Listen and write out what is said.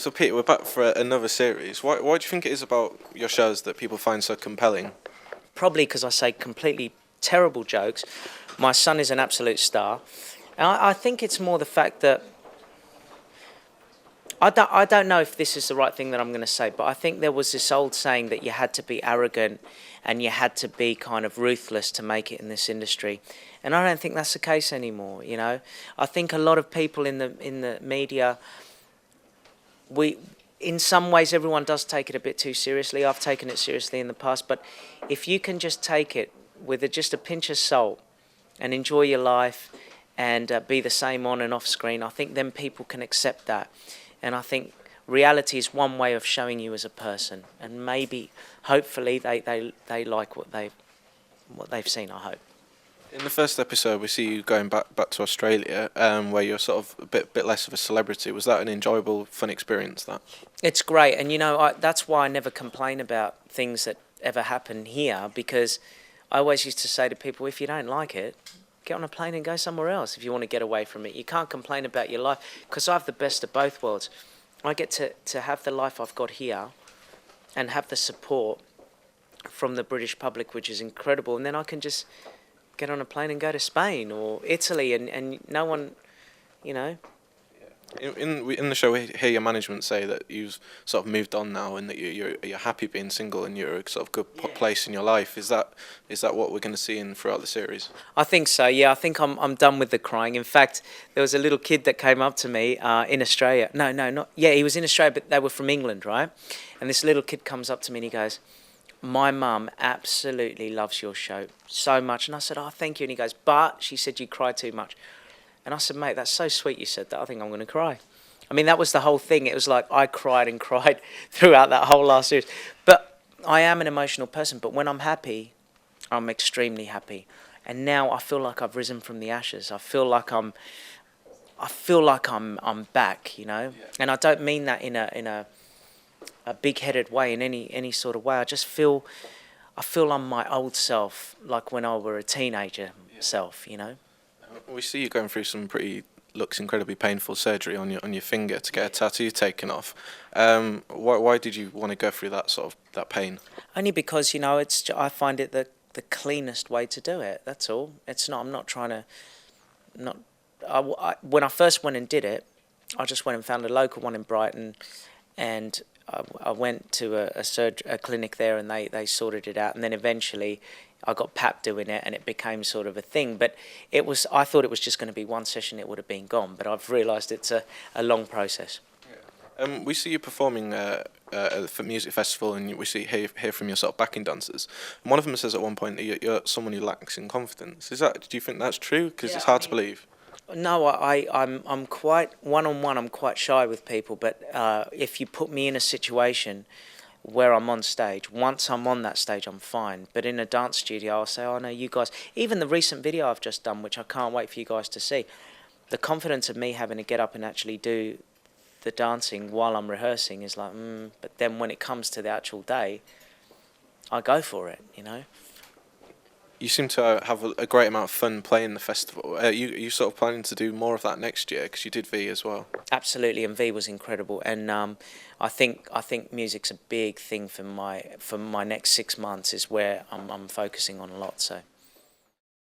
So Peter, we're back for another series. Why do you think it is about your shows that people find so compelling? Probably because I say completely terrible jokes. My son is an absolute star. And I think it's more the fact that I don't know if this is the right thing that I'm going to say, but I think there was this old saying that you had to be arrogant and you had to be kind of ruthless to make it in this industry. And I don't think that's the case anymore, you know. I think a lot of people in the media, in some ways everyone does take it a bit too seriously. I've taken it seriously in the past, but if you can just take it with just a pinch of salt and enjoy your life and be the same on and off screen, I think then people can accept that. And I think reality is one way of showing you as a person, and maybe, hopefully, they like what they've seen. I hope. In the first episode, we see you going back to Australia, where you're sort of a bit less of a celebrity. Was that an enjoyable, fun experience? That it's great, and you know that's why I never complain about things that ever happen here, because I always used to say to people, if you don't like it, get on a plane and go somewhere else if you want to get away from it. You can't complain about your life, because I have the best of both worlds. I get to have the life I've got here and have the support from the British public, which is incredible, and then I can just get on a plane and go to Spain or Italy, and no one, you know. in the show, we hear your management say that you've sort of moved on now, and that you're happy being single, and you're a sort of good place in your life. Is that what we're going to see throughout the series? I think so. Yeah, I think I'm done with the crying. In fact, there was a little kid that came up to me in Australia. No, not yeah. He was in Australia, but they were from England, right? And this little kid comes up to me and he goes, "My mum absolutely loves your show so much." And I said, "Oh, thank you." And he goes, "But she said you cry too much." And I said, "Mate, that's so sweet you said that. I think I'm going to cry." I mean, that was the whole thing. It was like I cried and cried throughout that whole last series. But I am an emotional person. But when I'm happy, I'm extremely happy. And now I feel like I've risen from the ashes. I feel like I'm back, you know. Yeah. And I don't mean that in a big-headed way, in any sort of way. I feel I'm my old self, like when I were a teenager self, you know. We see you going through some looks incredibly painful surgery on your finger to get a tattoo taken off. Why did you want to go through that pain? Only because, you know, I find it the cleanest way to do it. That's all. It's not. I'm not trying to. When I first went and did it, I just went and found a local one in Brighton, and I went to a clinic there, and they sorted it out, and then eventually I got Pap doing it, and it became sort of a thing. But I thought it was just going to be one session, it would have been gone. But I've realised it's a long process. Yeah. We see you performing at a music festival, and we hear from your sort of backing dancers. And one of them says at one point that you're someone who lacks in confidence. Do you think that's true? Because it's hard to believe. No, I'm quite one-on-one. I'm quite shy with people. But if you put me in a situation where I'm on stage, once I'm on that stage, I'm fine. But in a dance studio, I'll say, "Oh no, you guys." Even the recent video I've just done, which I can't wait for you guys to see, the confidence of me having to get up and actually do the dancing while I'm rehearsing is like, But then when it comes to the actual day, I go for it, you know. You seem to have a great amount of fun playing the festival. You sort of planning to do more of that next year, because you did V as well. Absolutely, and V was incredible. And I think music's a big thing for my next 6 months. Is where I'm focusing on a lot. So.